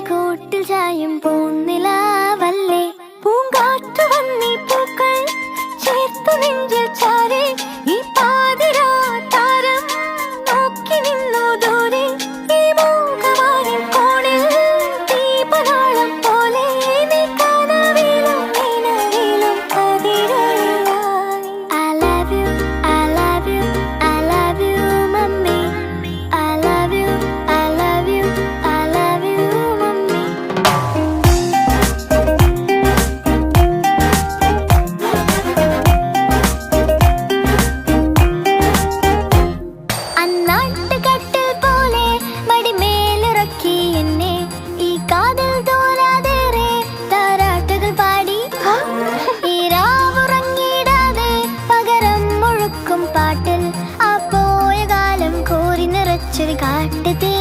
കൂട്ടിൽ ചായും പൂന്നിലാവല്ലേ പൂങ്കാറ്റു വന്നീ പൂക്കൾ ചേർത്തു നെഞ്ചിൽ ചാരേ ഈ പാതിരാ താരം നോക്കി നിന്നു ദൂരെ ഈ മൂകമാരിൻ കോണിൽ ദീപനാളം പോലെ നീ കനവിലും നിലവിലും കതിരൊളിയായി I love you, I love you, I love you, mummy. I love you, I love you, I love you, mummy. അന്നാട്ടുകട്ടിൽ പോലെ മടിമേലിറക്കി എന്നെ ഈ കാതിൽ തോരാതേറെ താരാട്ടുകൾ പാടി ഈ രാവുറങ്ങിടാതെ പകരം മുഴുക്കും പാട്ടിൽ ആ പോയ കാലം കോരി നിറച്ചൊരു കാട്ടുതീ